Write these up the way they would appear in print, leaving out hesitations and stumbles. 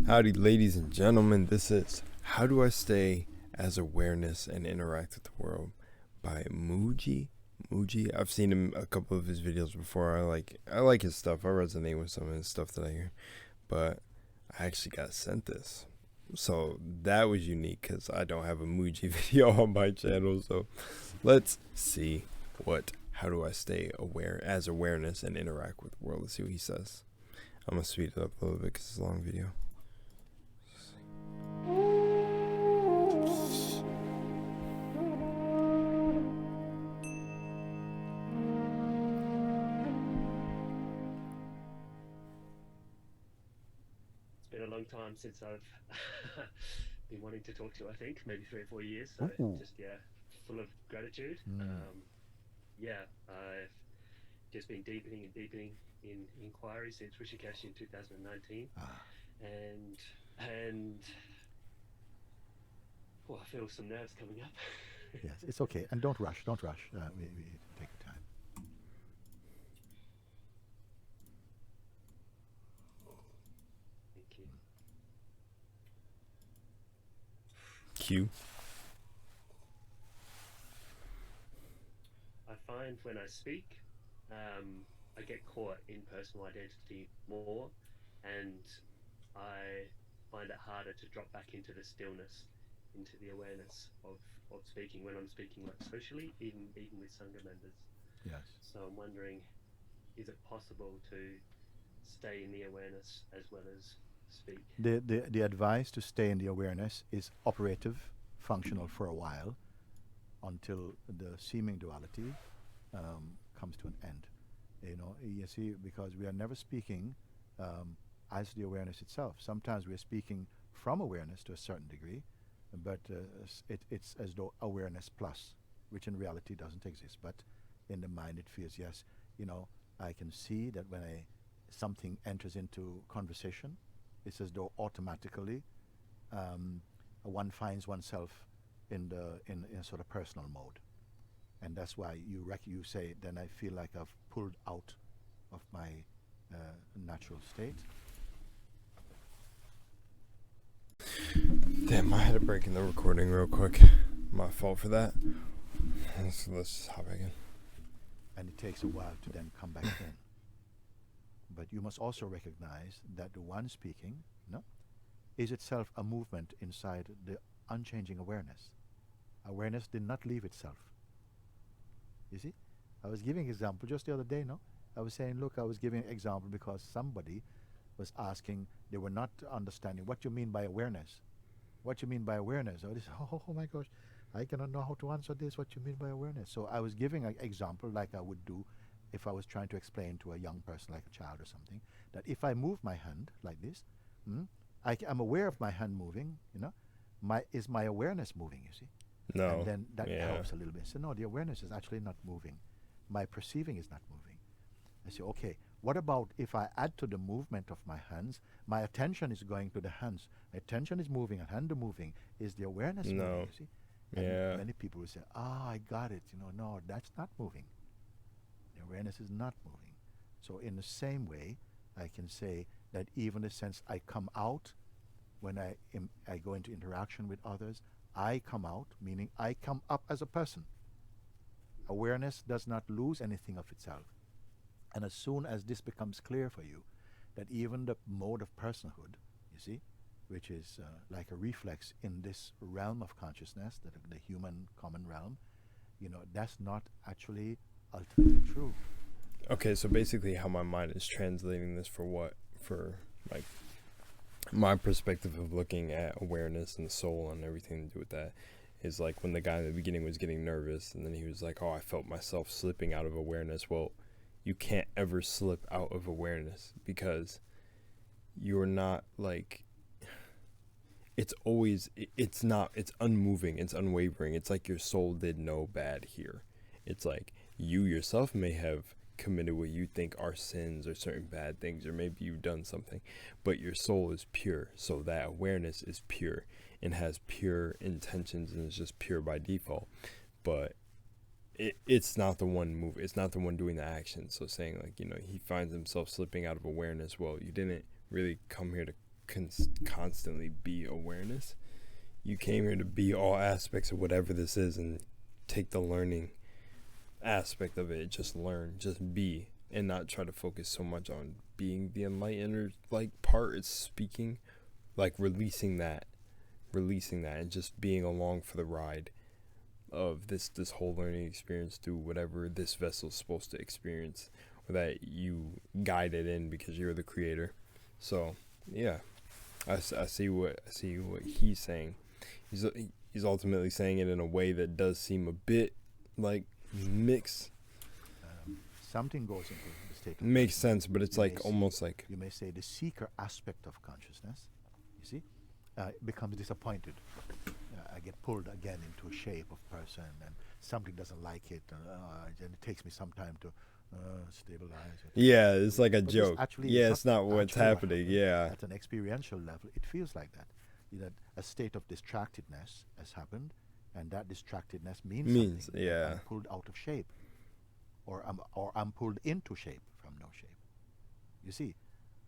Howdy, ladies and gentlemen. This is How Do I Stay as Awareness and Interact with the World by Moji. I've seen him a couple of his videos before. I like his stuff. I resonate with some of his stuff that I hear. But I actually got sent this. So that was unique because I don't have a Moji video on my channel. So let's see how do I stay aware as awareness and interact with the world. Let's see what he says. I'm going to speed it up a little bit because it's a long video. Been a long time since I've been wanting to talk to you. I think maybe 3 or 4 years. So just full of gratitude. I've just been deepening in inquiry since Rishikesh in 2019, and I feel some nerves coming up. Yes, it's okay, and don't rush. We take time. Thank you. Cue. I find when I speak, I get caught in personal identity more, and I find it harder to drop back into the stillness, into the awareness of speaking when I'm speaking, like socially, even with Sangha members. Yes. So I'm wondering, is it possible to stay in the awareness as well as speak? The advice to stay in the awareness is operative, functional for a while, until the seeming duality comes to an end. You see, because we are never speaking as the awareness itself. Sometimes we are speaking from awareness to a certain degree, but it's as though awareness plus, which in reality doesn't exist. But in the mind it feels, yes, I can see that when something enters into conversation, it's as though automatically one finds oneself in a sort of personal mode. And that's why you say, then I feel like I've pulled out of my natural state. Damn, I had to break in the recording real quick. My fault for that. Let's just hop back in. And it takes a while to then come back in. But you must also recognize that the one speaking, is itself a movement inside the unchanging awareness. Awareness did not leave itself. You see? I was giving an example just the other day, I was saying, look, I was giving an example because somebody was asking, they were not understanding what you mean by awareness. What you mean by awareness? Oh, oh my gosh, I cannot know how to answer this, what you mean by awareness. So I was giving an example like I would do if I was trying to explain to a young person, like a child or something, that if I move my hand like this, I'm aware of my hand moving, is my awareness moving, you see? No. And then that helps a little bit. So no, the awareness is actually not moving. My perceiving is not moving. I say, okay, what about if I add to the movement of my hands, my attention is going to the hands. My attention is moving and hand moving. Is the awareness moving, you see? And many people will say, I got it. No, that's not moving. The awareness is not moving. So in the same way, I can say that even the sense I come out when I go into interaction with others, I come out, meaning I come up as a person. Awareness does not lose anything of itself. And as soon as this becomes clear for you, that even the mode of personhood, you see, which is like a reflex in this realm of consciousness, the human common realm, that's not actually ultimately true. Okay, so basically how my mind is translating this for like my perspective of looking at awareness and the soul and everything to do with that is like when the guy in the beginning was getting nervous and then he was like, I felt myself slipping out of awareness. Well, you can't ever slip out of awareness because you're not like, it's unmoving, it's unwavering. It's like your soul did no bad here. It's like you yourself may have committed what you think are sins or certain bad things, or maybe you've done something, but your soul is pure. So that awareness is pure and has pure intentions and is just pure by default. But it's not the one it's not the one doing the action. So saying like, he finds himself slipping out of awareness. Well, you didn't really come here to constantly be awareness. You came here to be all aspects of whatever this is and take the learning aspect of it. Just learn, just be, and not try to focus so much on being the enlightener like part. It's speaking, like releasing that, and just being along for the ride of this whole learning experience through whatever this vessel is supposed to experience, or that you guided in because you're the creator. So yeah, I see what he's saying. He's ultimately saying it in a way that does seem a bit like mixed. Something goes into the state of Makes sense, but it's You like may almost like you may say the seeker aspect of consciousness, you see, becomes disappointed. I get pulled again into a shape of person, and something doesn't like it, and it takes me some time to stabilize it. yeah, it's like a But this joke. actually Yeah, is it's not what's actually what happening. happened. Yeah, At an experiential level, it feels like that. That a state of distractedness has happened, and that distractedness means something. That yeah. I'm pulled out of shape, or I'm pulled into shape from no shape. You see,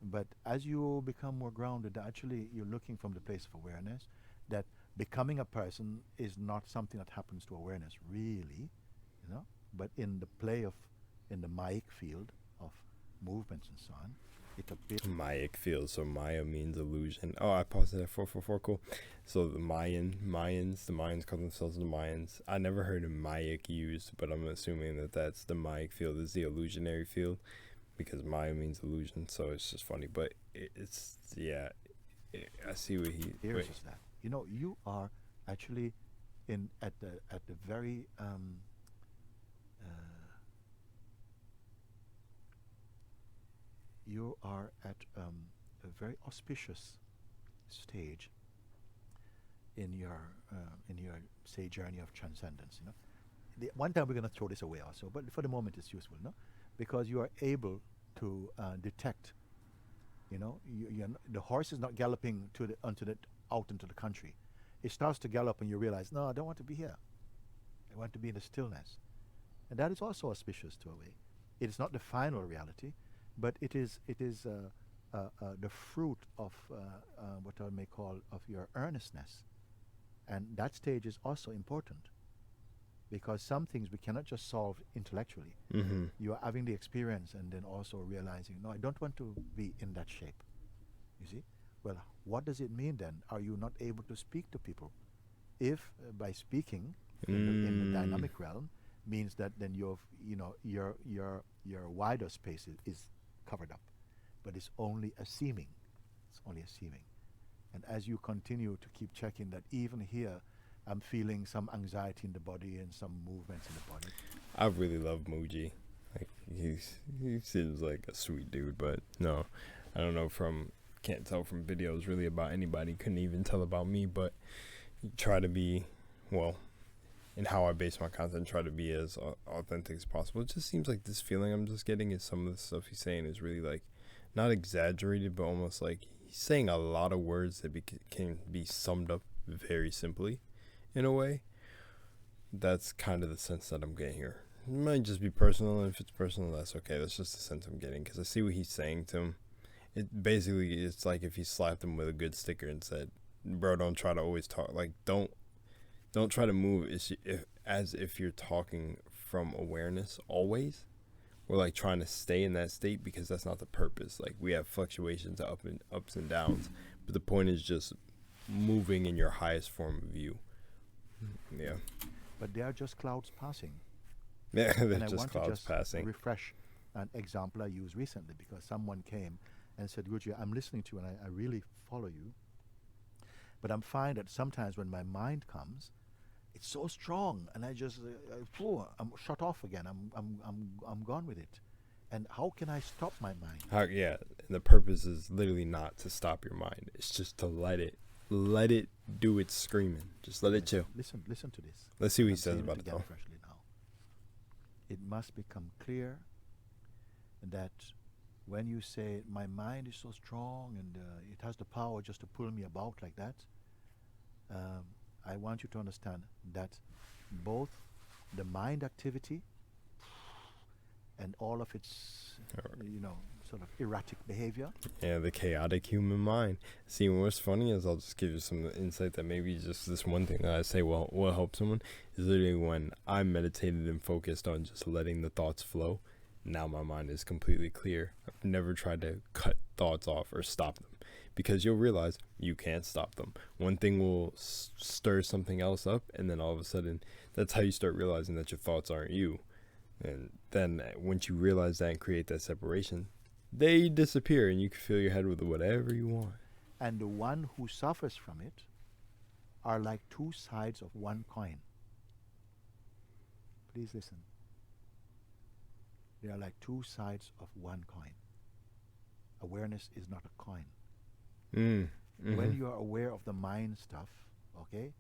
but as you become more grounded, actually you're looking from the place of awareness that becoming a person is not something that happens to awareness really, but in the play of, in the Maic field of movements and so on, it appears. Maic field. So Maya means illusion. Oh, I paused it at 444. Cool. So the Mayans call themselves the Mayans. I never heard of Maic used, but I'm assuming that that's the Maic field is the illusionary field, because Maya means illusion. So it's just funny, but it's I see what he. Here's is that you are actually at the very you are at a very auspicious stage in your say journey of transcendence. One time we're going to throw this away also, but for the moment it's useful, because you are able to detect. The horse is not galloping out into the country. It starts to gallop, and you realize, no, I don't want to be here. I want to be in the stillness, and that is also auspicious to a way. It is not the final reality, but it is the fruit of what I may call of your earnestness, and that stage is also important, because some things we cannot just solve intellectually. Mm-hmm. You are having the experience and then also realizing, no, I don't want to be in that shape. You see? Well, what does it mean then? Are you not able to speak to people? If by speaking in the dynamic realm means that then your wider space is covered up, but it's only a seeming. It's only a seeming. And as you continue to keep checking that, even here, I'm feeling some anxiety in the body and some movements in the body. I really love Moji. Like he seems like a sweet dude, but no, I don't know can't tell from videos really about anybody. Couldn't even tell about me, but try to be, well, in how I base my content, try to be as authentic as possible. It just seems like this feeling I'm just getting is some of the stuff he's saying is really like not exaggerated, but almost like he's saying a lot of words that can be summed up very simply. In a way, that's kind of the sense that I'm getting here. It might just be personal, and if it's personal, that's okay. That's just the sense I'm getting, because I see what he's saying to him. It's like if he slapped him with a good sticker and said, "Bro, don't try to always talk. Like, don't try to move as if you're talking from awareness always, or like trying to stay in that state, because that's not the purpose. Like, we have fluctuations, ups and downs, but the point is just moving in your highest form of view." Yeah. But they are just clouds passing. Yeah, they're and I just want clouds to just passing. refresh an example I used recently, because someone came and said, Gucci, I'm listening to you and I really follow you. But I'm finding that sometimes when my mind comes, it's so strong, and I just I'm shut off again. I'm gone with it. And how can I stop my mind? And the purpose is literally not to stop your mind. It's just to let it do its screaming. Just let it chill. Listen to this. Let's see what he I'm says saying about it, again though. freshly now. It must become clear that when you say my mind is so strong and it has the power just to pull me about like that, I want you to understand that both the mind activity and all of its sort of erratic behavior. Yeah, the chaotic human mind. See, what's funny is I'll just give you some insight that maybe just this one thing that I say will help someone is literally when I'm meditated and focused on just letting the thoughts flow. Now my mind is completely clear. I've never tried to cut thoughts off or stop them because you'll realize you can't stop them. One thing will stir something else up, and then all of a sudden, that's how you start realizing that your thoughts aren't you. And then once you realize that and create that separation, they disappear and you can fill your head with whatever you want. And the one who suffers from it are like two sides of one coin. Please listen. They are like two sides of one coin. Awareness is not a coin. When you are aware of the mind stuff, okay,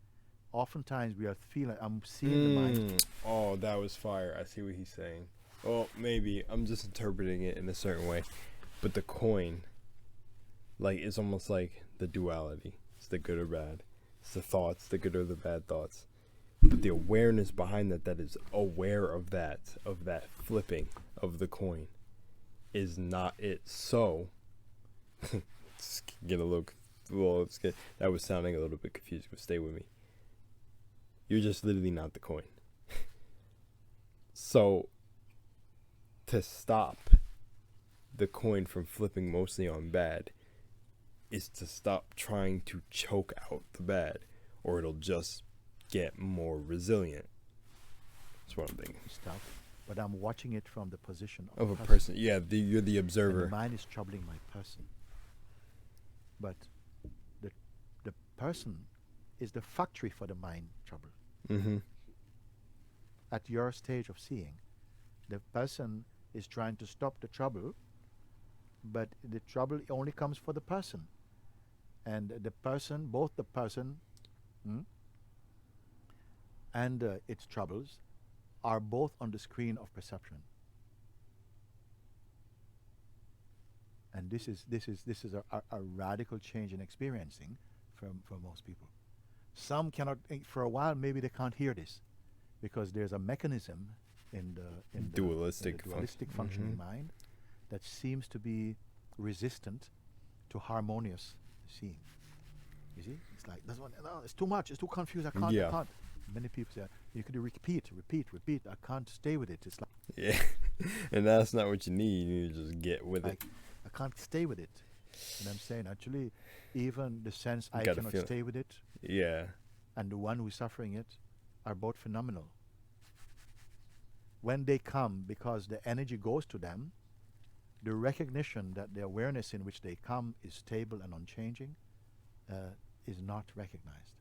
oftentimes we are feeling, I'm seeing the mind. Oh, that was fire. I see what he's saying. Well, maybe I'm just interpreting it in a certain way. But the coin, like, it's almost like the duality. It's the good or bad. It's the thoughts, the good or the bad thoughts. But the awareness behind that is aware of that flipping of the coin, is not it. So, get a little, that was sounding a little bit confused, but stay with me. You're just literally not the coin. So, to stop the coin from flipping mostly on bad is to stop trying to choke out the bad, or it'll just get more resilient. That's what I'm thinking. Stuff, but I'm watching it from the position Of a person. Yeah, you're the And observer. the mind is troubling my person. But the person is the factory for the mind trouble. Mm-hmm. At your stage of seeing, the person is trying to stop the trouble, but the trouble only comes for the person. And the person, both the person and its troubles are both on the screen of perception. And this is a radical change in experiencing for most people. Some cannot, for a while maybe they can't hear this, because there's a mechanism in the Dualistic functioning mind that seems to be resistant to harmonious seeing. You see, it's like, this one, no, it's too much, it's too confused, I can't. Many people say, you could repeat, I can't stay with it. It's like, Yeah. And that's not what you need. You need to just get with it. I can't stay with it. And I'm saying, actually, even the sense I gotta cannot feel it. stay with it Yeah. and the one who's suffering it are both phenomenal. When they come, because the energy goes to them, the recognition that the awareness in which they come is stable and unchanging is not recognized.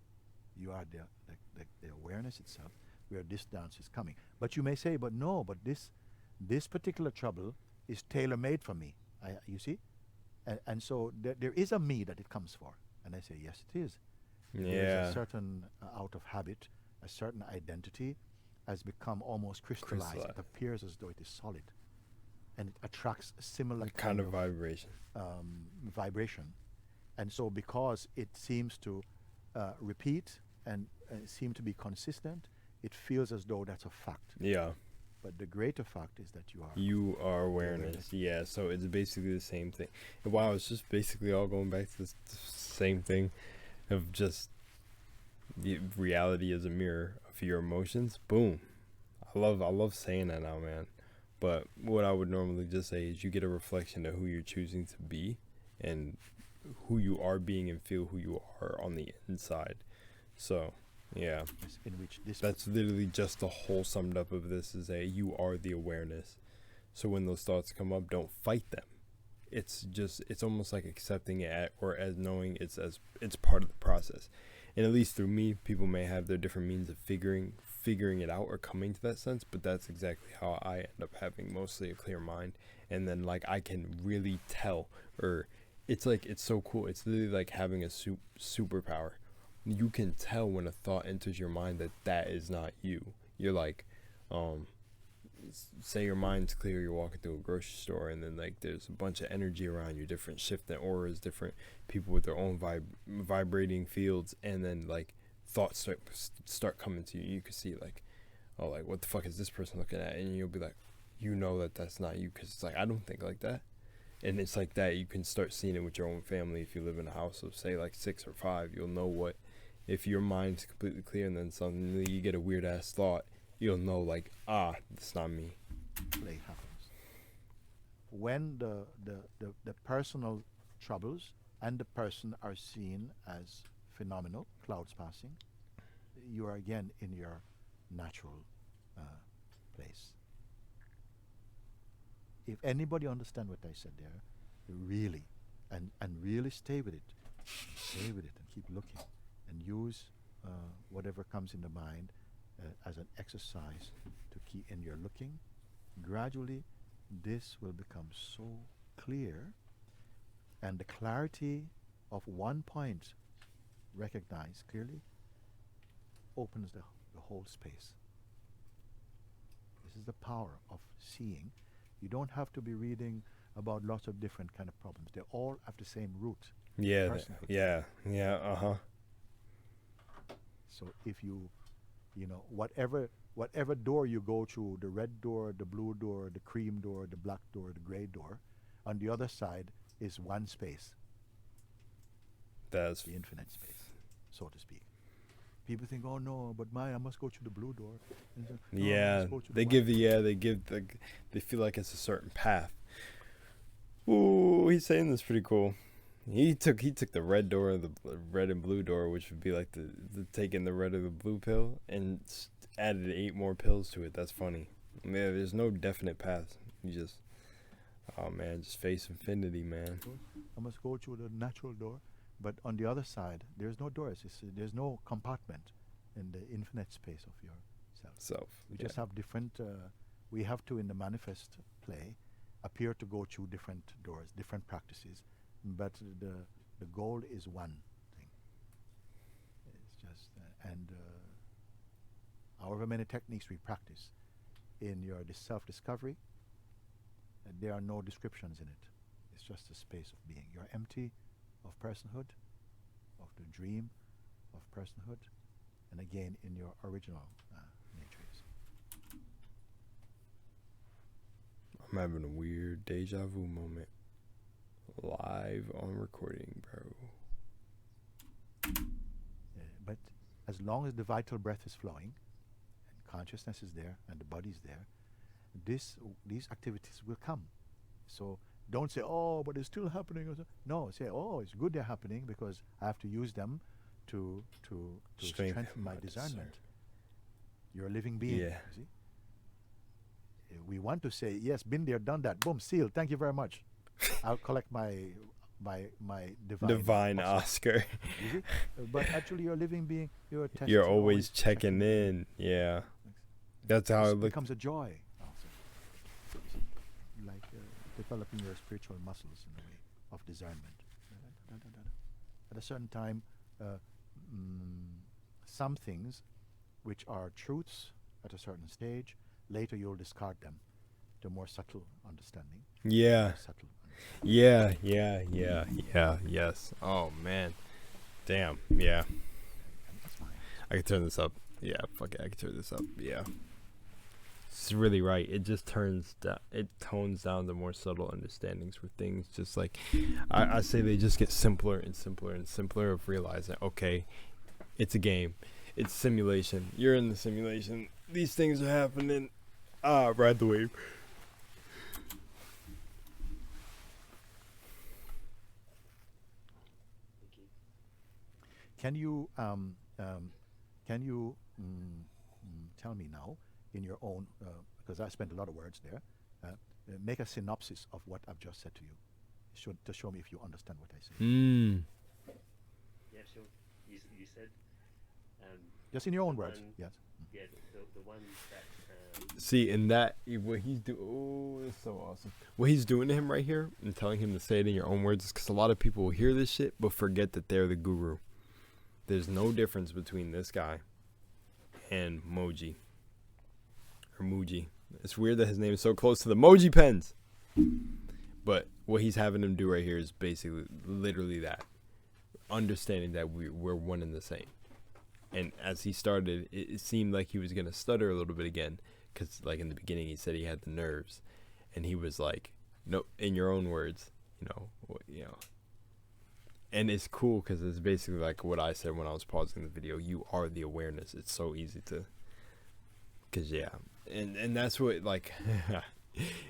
You are the awareness itself, where this dance is coming. But you may say, but no, but this particular trouble is tailor-made for me. You see? And so there is a me that it comes for. And I say, yes, it is. There's Yeah. a certain, out of habit, a certain identity has become almost crystallized. It appears as though it is solid. And it attracts a similar Kind of vibration. vibration. And so because it seems to repeat and seem to be consistent, it feels as though that's a fact. Yeah. But the greater fact is that you are. You are awareness. Yeah. So it's basically the same thing. And wow, it's just basically all going back to this same thing of just the reality is a mirror of your emotions. Boom. I love saying that now, man. But what I would normally just say is you get a reflection of who you're choosing to be and who you are being and feel who you are on the inside. So, yeah. In which this That's literally just the whole summed up of this is you are the awareness. So when those thoughts come up, don't fight them. It's almost like accepting it or as knowing it's part of the process. And at least through me, people may have their different means of figuring it out or coming to that sense, but that's exactly how I end up having mostly a clear mind. And then like I can really tell, or it's so cool. It's literally like having a superpower. You can tell when a thought enters your mind that is not you. You're like, say your mind's clear, you're walking through a grocery store, and then like there's a bunch of energy around you, different shifting auras, different people with their own vibrating fields, and then like thoughts start coming to you. You can see like, oh, like what the fuck is this person looking at? And you'll be like, you know that's not you, because it's like I don't think like that. And it's like that. You can start seeing it with your own family. If you live in a house of, say, like 6 or 5, you'll know what, if your mind's completely clear and then suddenly you get a weird ass thought, you'll know, like, that's not me. Play happens. When the personal troubles and the person are seen as phenomenal, clouds passing, you are again in your natural place. If anybody understand what I said there, really, and really stay with it and keep looking and use whatever comes in the mind as an exercise to keep in your looking, gradually this will become so clear, and the clarity of one point recognized clearly opens the whole space. This is the power of seeing. You don't have to be reading about lots of different kind of problems. They all have the same root. Yeah, personhood. yeah. So if you know, whatever door you go through, the red door, the blue door, the cream door, the black door, the gray door, on the other side is one space. That's the infinite space, so to speak. People think, oh no, but I must go through the blue door. And so, no, yeah, they feel like it's a certain path. Ooh, he's saying this pretty cool. He took the red door, the red and blue door, which would be like the taking the red or the blue pill, and added 8 more pills to it. That's funny. I mean, there's no definite path. You just, oh man, just face infinity, man. I must go through the natural door. But on the other side, there's no doors. There's no compartment in the infinite space of yourself. We just have different. We have to, in the manifest play, appear to go through different doors, different practices, but the goal is one thing. It's just however many techniques we practice in your self-discovery, there are no descriptions in it. It's just a space of being. You're empty of personhood, of the dream of personhood, and again in your original matrix. I'm having a weird deja vu moment. Live on recording, bro. But as long as the vital breath is flowing, and consciousness is there, and the body is there, these activities will come. So don't say, oh, but it's still happening. No, say, oh, it's good they're happening because I have to use them to strengthen my discernment. You're a living being. Yeah. You see? We want to say, yes, been there, done that. Boom, seal. Thank you very much. I'll collect my divine Oscar. You see? But actually, you're a living being. You're always checking in. Yeah. That's how it becomes a joy. Also. Like developing your spiritual muscles in a way of discernment. At a certain time, some things which are truths at a certain stage, later you'll discard them to more subtle understanding. Yeah. Yeah. Yes. Oh man. Damn. Yeah. I can turn this up. Yeah. Fuck it. I can turn this up. Yeah. It's really right. It just tones down the more subtle understandings for things. Just like I say, they just get simpler and simpler and simpler of realizing, okay, it's a game, it's simulation. You're in the simulation. These things are happening. Ride the wave. Can you tell me now, in your own, because I spent a lot of words there, make a synopsis of what I've just said to you, to show me if you understand what I say. Yeah, sure. You said. Just in your own words, yes. Yeah, the one that. See, in that, what he's doing, oh, it's so awesome. What he's doing to him right here and telling him to say it in your own words is because a lot of people will hear this shit but forget that they're the guru. There's no difference between this guy and Moji. Or Moji. It's weird that his name is so close to the Moji pens. But what he's having him do right here is basically literally that. Understanding that we're one and the same. And as he started, it seemed like he was going to stutter a little bit again. Because like in the beginning he said he had the nerves. And he was like, no, in your own words, you know. And it's cool because it's basically like what I said when I was pausing the video. You are the awareness. It's so easy to, cause yeah, and that's what like,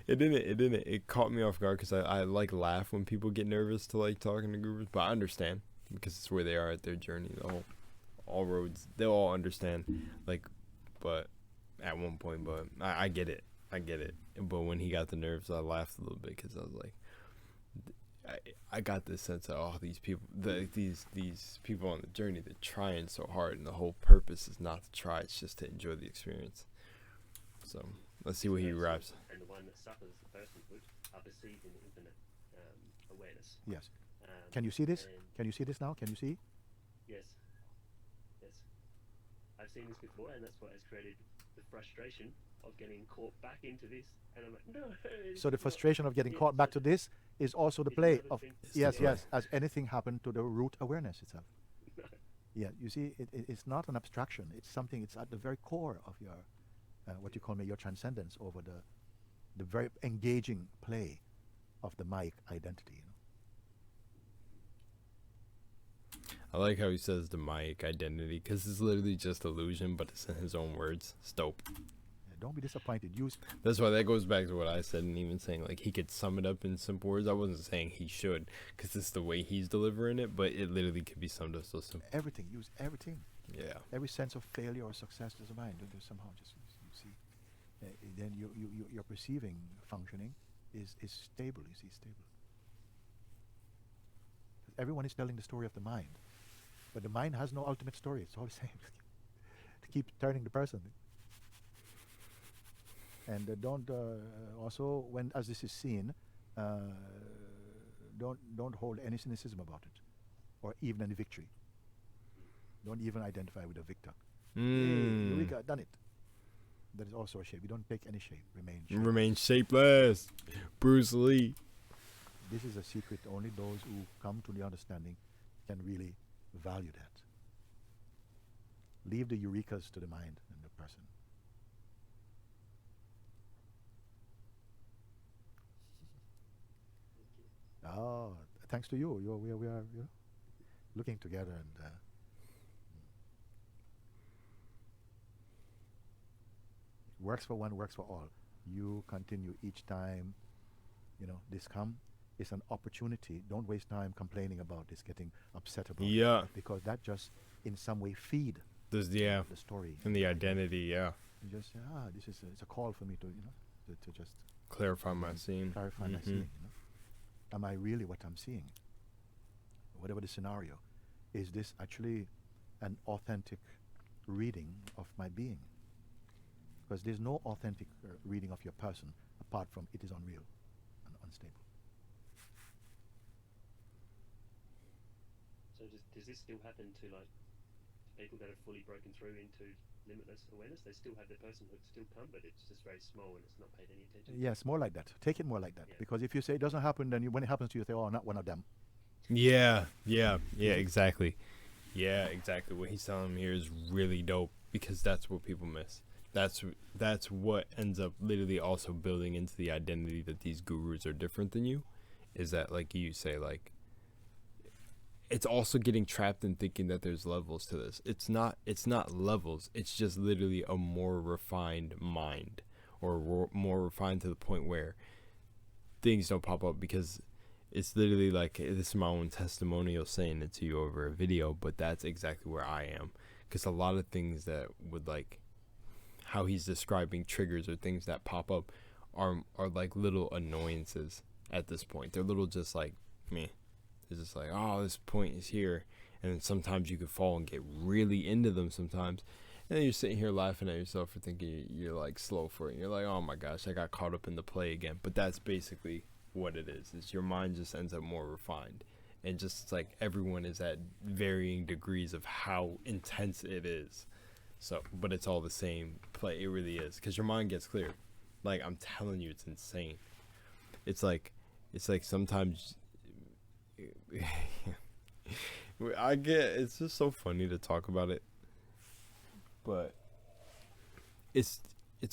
it caught me off guard because I like laugh when people get nervous to like talking to groupers, but I understand because it's where they are at their journey. All roads, they'll all understand, like, but at one point, but I get it, But when he got the nerves, I laughed a little bit because I was like, I got this sense of, oh, these people, these people on the journey, they're trying so hard, and the whole purpose is not to try; it's just to enjoy the experience. So let's see what he wraps. And the one that suffers, the personhood, are perceiving infinite awareness. Yes. Can you see this? Can you see this now? Can you see? Yes. Yes. I've seen this before, and that's what has created the frustration of getting caught back into this. And I'm like, no. So the frustration of getting caught back to this is also the play of yes. Has anything happened to the root awareness itself? No. Yeah, you see, it's not an abstraction. It's something. It's at the very core of your, what you call your transcendence over the very engaging play of the mic identity. I like how he says the mic identity because it's literally just illusion, but it's in his own words. It's dope. Don't be disappointed. That's why that goes back to what I said, and even saying like he could sum it up in simple words. I wasn't saying he should, because it's the way he's delivering it, but it literally could be summed up so simple. Everything. Use everything. Yeah. Every sense of failure or success does a mind. Don't somehow just you see. Then your perceiving functioning is stable. You see, stable. Everyone is telling the story of the mind, but the mind has no ultimate story. It's all the same. To keep turning the person. And don't also, when as this is seen, don't hold any cynicism about it, or even any victory. Don't even identify with a victor. Hey, Eureka, done it. That is also a shape. You don't take any shape. Remain shapeless. Bruce Lee. This is a secret. Only those who come to the understanding can really value that. Leave the eurekas to the mind and the person. Oh, thanks to you. We are looking together and works for one, works for all. You continue each time, this come. It's an opportunity. Don't waste time complaining about this, getting upset about it. Because that just in some way feed the story. And the identity, You just say, this is it's a call for me to, to just clarify my scene. Clarify my scene, Am I really what I'm seeing? Whatever the scenario, is this actually an authentic reading of my being? Because there's no authentic reading of your person apart from it is unreal and unstable. So does this still happen to like people that have fully broken through into limitless awareness? They still have their personhood still come, but it's just very small and it's not paid any attention. Yes, more like that. Take it more like that. Because if you say it doesn't happen, then when it happens to you, you say, oh, not one of them. Yeah, exactly. Yeah, exactly. What he's telling me here is really dope because that's what people miss. That's what ends up literally also building into the identity that these gurus are different than you, is that like you say, like it's also getting trapped in thinking that there's levels to this. It's not levels. It's just literally a more refined mind, or more refined to the point where things don't pop up, because it's literally like, this is my own testimonial saying it to you over a video, but that's exactly where I am. Because a lot of things that would, like how he's describing triggers or things that pop up are like little annoyances at this point. They're little, just like meh. It's just like, oh, this point is here. And then sometimes you could fall and get really into them sometimes. And then you're sitting here laughing at yourself for thinking you're like slow for it. And you're like, oh my gosh, I got caught up in the play again. But that's basically what it is your mind just ends up more refined. And just, it's like everyone is at varying degrees of how intense it is. So, but it's all the same play. It really is. Because your mind gets clear. Like, I'm telling you, it's insane. It's like sometimes it's just so funny to talk about it, but it's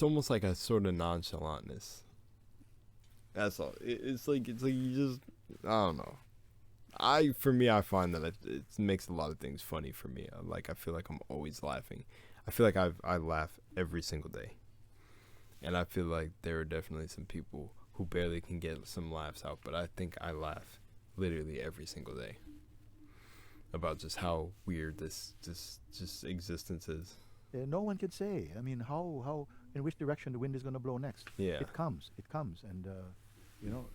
almost like a sort of nonchalantness, That's all. It's like you just, I don't know. For me, I find that it makes a lot of things funny for me. I feel like I'm always laughing. I feel like I laugh every single day, and I feel like there are definitely some people who barely can get some laughs out, but I think I laugh literally every single day about just how weird this just existence is. No one can say. I mean, how in which direction the wind is going to blow next? Yeah. It comes, and you know,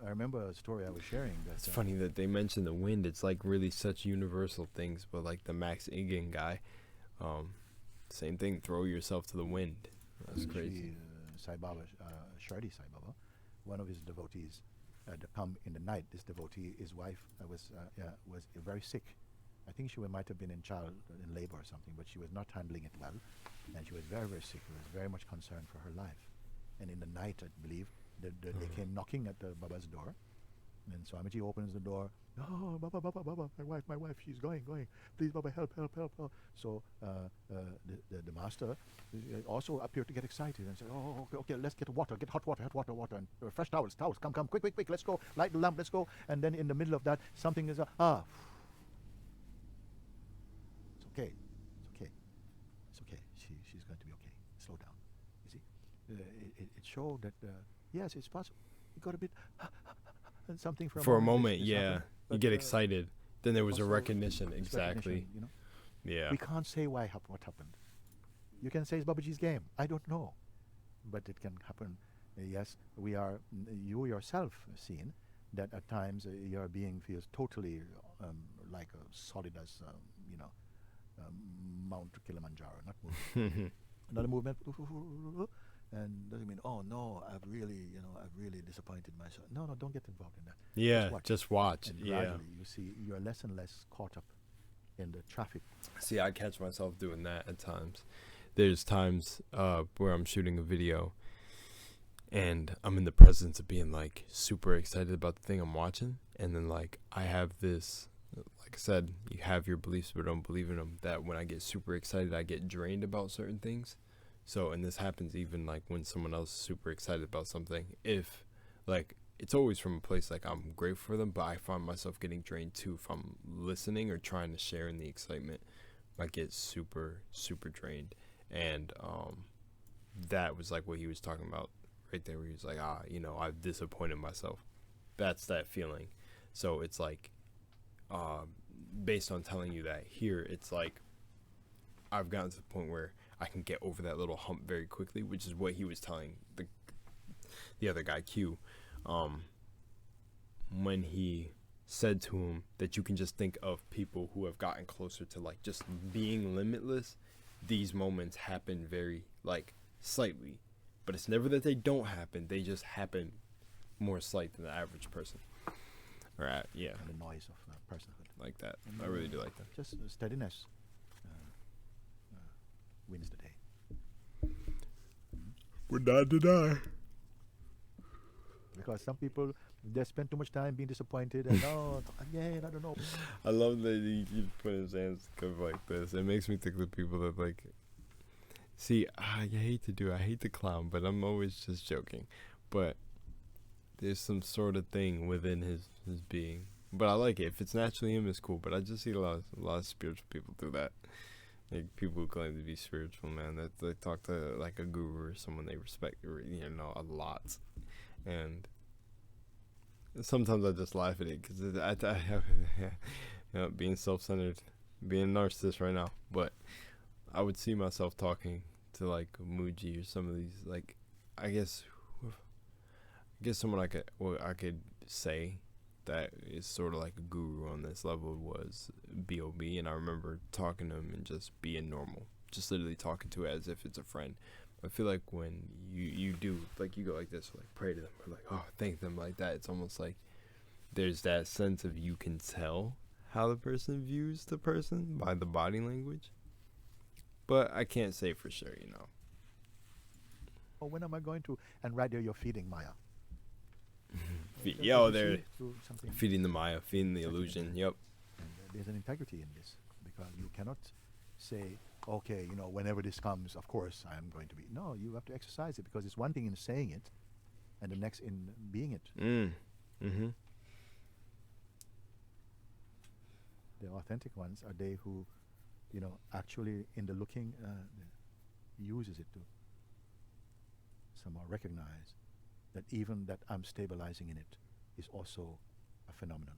I remember a story I was sharing that. It's funny that they mention the wind. It's like really such universal things, but like the Max Igan guy, same thing. Throw yourself to the wind. That's crazy. Sai Baba, Shardi Sai Baba, one of his devotees, to come in the night. This devotee, his wife, was very sick. I think she might have been in labor or something, but she was not handling it well, and she was very, very sick. She was very much concerned for her life. And in the night, I believe, they came knocking at the Baba's door, and Swamiji opens the door. Oh, Baba, my wife, she's going. Please, Baba, help. So the master also appeared to get excited and said, oh, okay, let's get water, get hot water, and fresh towels, come, quick, let's go, light the lamp, let's go. And then in the middle of that, something is, It's okay. She's going to be okay. Slow down. You see, it showed that yes, it's possible. You got a bit and something for a moment. this Yeah, happened, you but, get excited. Then there was a also recognition. it's Exactly. recognition, Yeah. we can't say what happened. You can say it's Babaji's game. I don't know, but it can happen. Yes, we are. You yourself have seen that at times your being feels totally like solid as Mount Kilimanjaro, not moving. Another movement, and doesn't mean, oh no, I've really disappointed myself. No, don't get involved in that. Yeah, just watch. And Yeah. gradually you see you're less and less caught up in the traffic. See, I catch myself doing that at times. There's times where I'm shooting a video and I'm in the presence of being like super excited about the thing I'm watching, and then like I have this, like I said, you have your beliefs but don't believe in them, that when I get super excited I get drained about certain things. So, and this happens even like when someone else is super excited about something, if like it's always from a place like I'm grateful for them, but I find myself getting drained too if I'm listening or trying to share in the excitement. I get super drained. And that was like what he was talking about right there, where he was like, I've disappointed myself. That's that feeling. So it's like based on telling you that here, it's like I've gotten to the point where I can get over that little hump very quickly, which is what he was telling the other guy, Q, when he said to him that you can just think of people who have gotten closer to like just being limitless. These moments happen very like slightly, but it's never that they don't happen. They just happen more slight than the average person. Or yeah, And the noise of personhood. like that. And, I really do like that. Just steadiness wins the day. We're not to die. Because some people, they spend too much time being disappointed and again, I don't know. I love that he put his hands kind of like this. It makes me think of people that like. See, I hate to clown, but I'm always just joking. But there's some sort of thing within his being. But I like it. If it's naturally him, it's cool. But I just see a lot of spiritual people do that. Like people who claim to be spiritual, man, that they talk to like a guru or someone they respect, or a lot. And sometimes I just laugh at it because I have, being self-centered, being a narcissist right now. But I would see myself talking to like Moji or some of these, like, I guess someone I could say that is sort of like a guru on this level was B.O.B. And I remember talking to him and just being normal, just literally talking to it as if it's a friend. I feel like when you do, like, you go like this, like pray to them, or like, oh, thank them, like that, it's almost like there's that sense of you can tell how the person views the person by the body language. But I can't say for sure, Oh, when am I going to? And right there, you're feeding Maya. They're feeding the Maya, feeding the illusion. Yep. And there's an integrity in this, because you cannot say, okay, whenever this comes, of course I am going to be. No, you have to exercise it, because it's one thing in saying it, and the next in being it. Mm-hmm. The authentic ones are they who, actually in the looking uses it to somehow recognize that even that I'm stabilizing in it is also a phenomenon.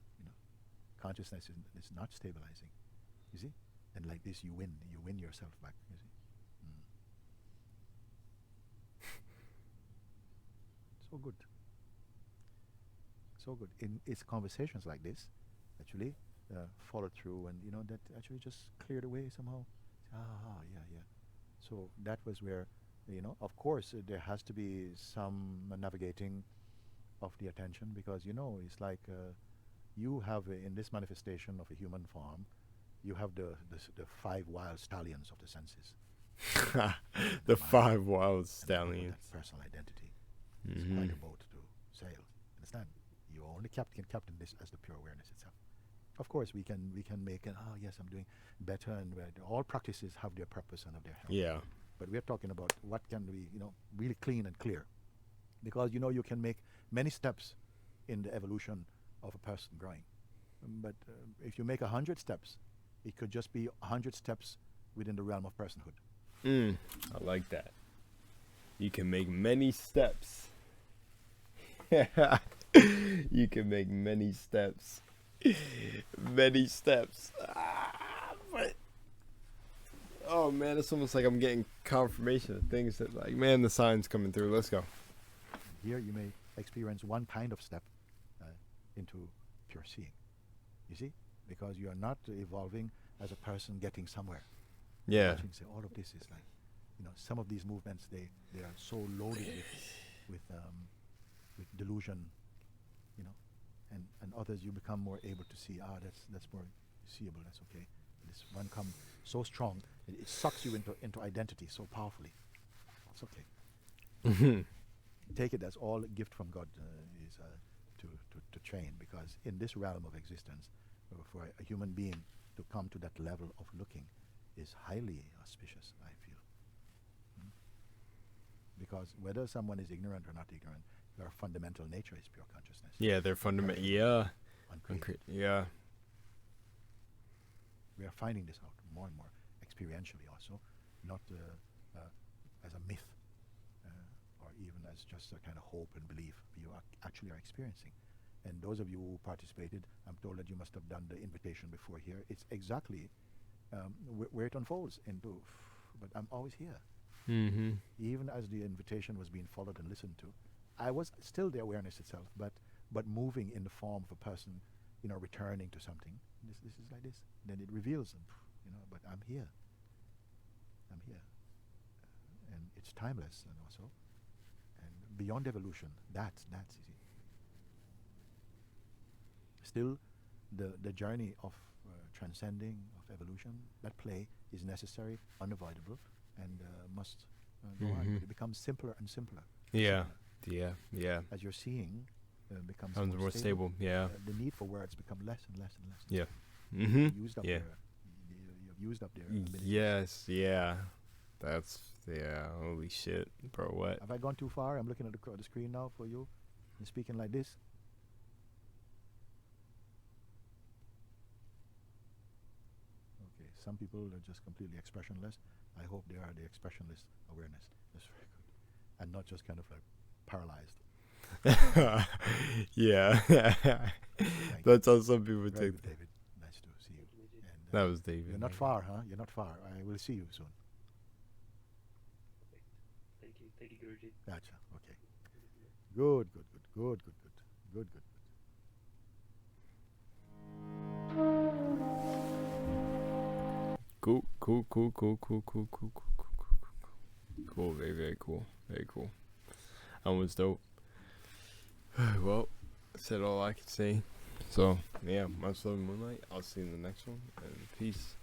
Consciousness is not stabilizing. You see, and like this, you win yourself back. You see, so good, so good. In it's conversations like this, actually, followed through, and that actually just cleared away somehow. Yeah. So that was where, of course, there has to be some navigating of the attention, because it's like you have in this manifestation of a human form, you have the 5 wild stallions of the senses. The 5 wild And stallions. that personal identity. It's quite a boat to sail. Understand? You only captain this as the pure awareness itself. Of course, we can make an yes, I'm doing better, and all practices have their purpose and have their help. Yeah. But we're talking about what can be really clean and clear, because you can make many steps in the evolution of a person growing, but if you make 100 steps, it could just be 100 steps within the realm of personhood. I like that. You can make many steps. You can make many steps. Many steps. But oh man, it's almost like I'm getting confirmation of things that, like, man, the sign's coming through. Let's go. Here you may experience one kind of step into pure seeing. You see? Because you are not evolving as a person getting somewhere. Yeah. Watching, say, all of this is like, some of these movements, they are so loaded with delusion, and others you become more able to see, that's more seeable, that's okay. This one come so strong, it sucks you into identity so powerfully. It's okay. Take it as all a gift from God is to train, because in this realm of existence, for a human being to come to that level of looking is highly auspicious, I feel. Because whether someone is ignorant or not ignorant, their fundamental nature is pure consciousness. Yeah, they're fundamental. Yeah. Uncreated. Yeah. We are finding this out more and more experientially also, not as a myth or even as just a kind of hope and belief. You actually are experiencing. And those of you who participated, I'm told that you must have done the invitation before here. It's exactly where it unfolds into, but I'm always here. Mm-hmm. Even as the invitation was being followed and listened to, I was still the awareness itself, but moving in the form of a person, returning to something. This is like this. Then it reveals them, but I'm here. I'm here. And it's timeless, and also, and beyond evolution, that's easy. Still, the journey of transcending, of evolution, that play is necessary, unavoidable, and must go on. But it becomes simpler and simpler. Yeah. Yeah. As you're seeing, becomes More stable. Yeah. The need for words become less and less and less. Yeah. You've used up Yeah. you've used up their ability. Yes. Yeah. That's holy shit, bro. What? Have I gone too far? I'm looking at the screen now for you and speaking like this. Okay, some people are just completely expressionless. I hope they are the expressionless awareness. That's very good. And not just kind of like paralyzed. Yeah. That's how some people Very take. good, David. Nice to see you. And, That was David. you're not far, huh? You're not far. I will see you soon. Thank you, Guruji. Gotcha. Okay. Good. Cool. Very cool. Very cool. That was dope. Well, I said all I could say. So, yeah, much love, Moonlight. I'll see you in the next one. And peace.